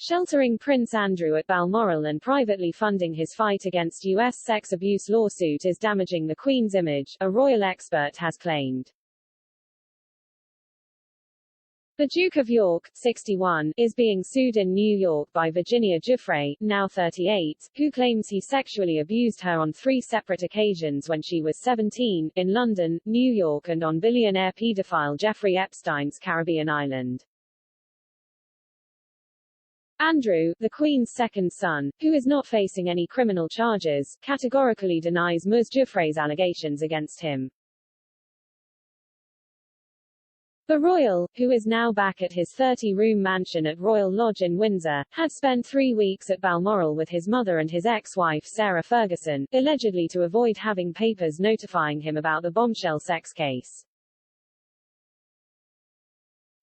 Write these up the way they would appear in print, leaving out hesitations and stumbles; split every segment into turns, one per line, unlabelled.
sheltering Prince Andrew at Balmoral and privately funding his fight against U.S. sex abuse lawsuit is damaging the Queen's image, a royal expert has claimed. The Duke of York, 61, is being sued in New York by Virginia Giuffre, now 38, who claims he sexually abused her on 3 separate occasions when she was 17, in London, New York and on billionaire pedophile Jeffrey Epstein's Caribbean island. Andrew, the Queen's second son, who is not facing any criminal charges, categorically denies Ms. Giuffre's allegations against him. The royal, who is now back at his 30-room mansion at Royal Lodge in Windsor, had spent 3 weeks at Balmoral with his mother and his ex-wife Sarah Ferguson, allegedly to avoid having papers notifying him about the bombshell sex case.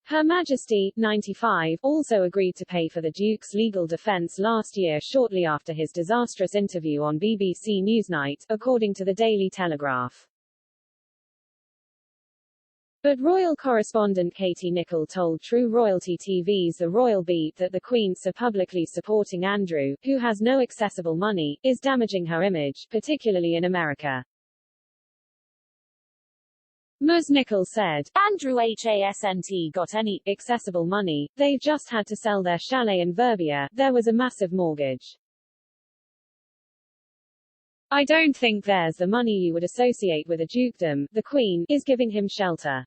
Her Majesty, 95, also agreed to pay for the Duke's legal defense last year shortly after his disastrous interview on BBC Newsnight, according to the Daily Telegraph. But royal correspondent Katie Nicholl told True Royalty TV's The Royal Beat that the Queen so publicly supporting Andrew, who has no accessible money, is damaging her image, particularly in America. Ms. Nicholl said, Andrew hasn't got any accessible money, they've just had to sell their chalet in Verbier, there was a massive mortgage. I don't think there's the money you would associate with a dukedom, the Queen is giving him shelter.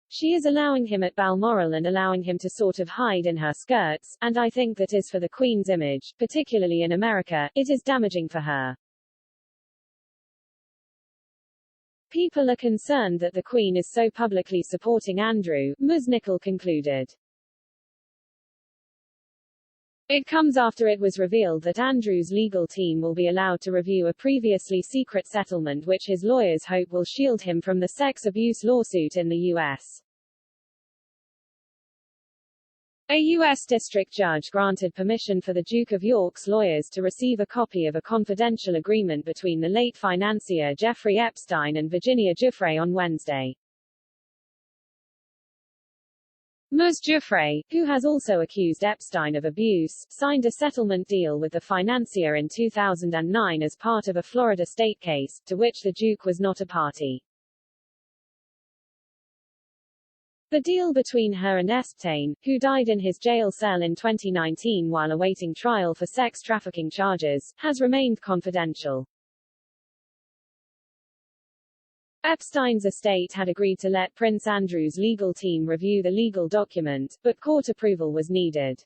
She is allowing him at Balmoral and allowing him to sort of hide in her skirts, and I think that is for the Queen's image, particularly in America, it is damaging for her. People are concerned that the Queen is so publicly supporting Andrew, Ms. Nicholl concluded. It comes after it was revealed that Andrew's legal team will be allowed to review a previously secret settlement which his lawyers hope will shield him from the sex abuse lawsuit in the U.S. A U.S. district judge granted permission for the Duke of York's lawyers to receive a copy of a confidential agreement between the late financier Jeffrey Epstein and Virginia Giuffre on Wednesday. Ms. Giuffre, who has also accused Epstein of abuse, signed a settlement deal with the financier in 2009 as part of a Florida state case, to which the Duke was not a party. The deal between her and Epstein, who died in his jail cell in 2019 while awaiting trial for sex trafficking charges, has remained confidential. Epstein's estate had agreed to let Prince Andrew's legal team review the legal document, but court approval was needed.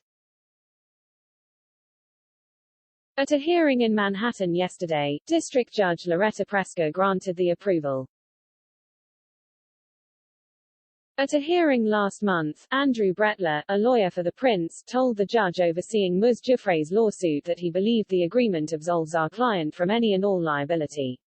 At a hearing in Manhattan yesterday, District Judge Loretta Preska granted the approval. At a hearing last month, Andrew Brettler, a lawyer for the prince, told the judge overseeing Ms. Giuffre's lawsuit that he believed the agreement absolves our client from any and all liability.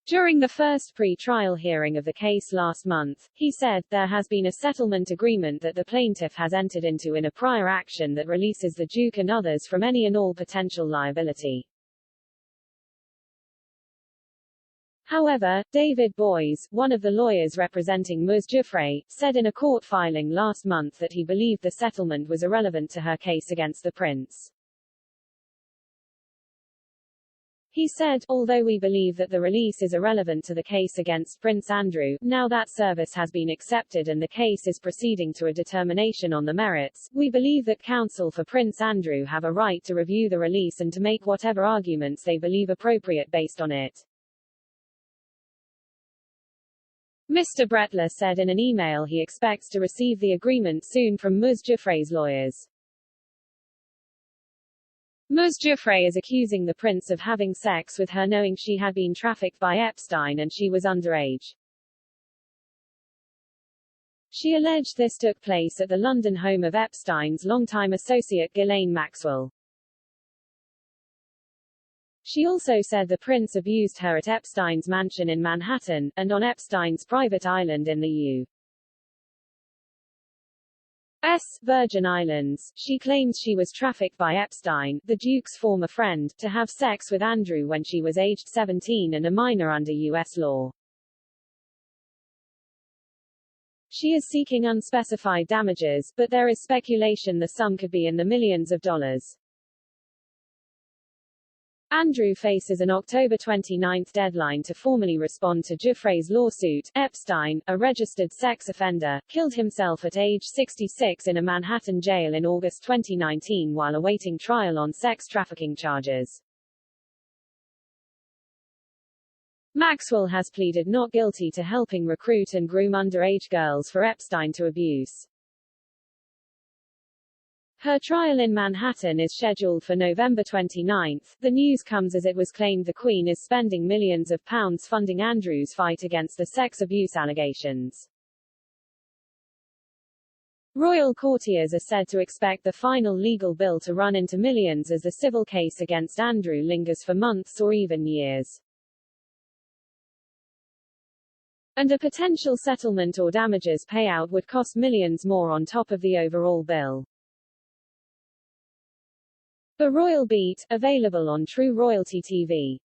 During the first pre-trial hearing of the case last month, he said, there has been a settlement agreement that the plaintiff has entered into in a prior action that releases the Duke and others from any and all potential liability. However, David Boies, one of the lawyers representing Ms. Giuffre, said in a court filing last month that he believed the settlement was irrelevant to her case against the prince. He said, although we believe that the release is irrelevant to the case against Prince Andrew, now that service has been accepted and the case is proceeding to a determination on the merits, we believe that counsel for Prince Andrew have a right to review the release and to make whatever arguments they believe appropriate based on it. Mr. Brettler said in an email he expects to receive the agreement soon from Ms. Giuffre's lawyers. Ms. Giuffre is accusing the prince of having sex with her knowing she had been trafficked by Epstein and she was underage. She alleged this took place at the London home of Epstein's longtime associate Ghislaine Maxwell. She also said the prince abused her at Epstein's mansion in Manhattan, and on Epstein's private island in the U.S. Virgin Islands. She claims she was trafficked by Epstein, the Duke's former friend, to have sex with Andrew when she was aged 17 and a minor under U.S. law. She is seeking unspecified damages, but there is speculation the sum could be in the millions of dollars. Andrew faces an October 29 deadline to formally respond to Giuffre's lawsuit. Epstein, a registered sex offender, killed himself at age 66 in a Manhattan jail in August 2019 while awaiting trial on sex trafficking charges. Maxwell has pleaded not guilty to helping recruit and groom underage girls for Epstein to abuse. Her trial in Manhattan is scheduled for November 29. The news comes as it was claimed the Queen is spending millions of pounds funding Andrew's fight against the sex abuse allegations. Royal courtiers are said to expect the final legal bill to run into millions as the civil case against Andrew lingers for months or even years. And a potential settlement or damages payout would cost millions more on top of the overall bill. The Royal Beat, available on True Royalty TV.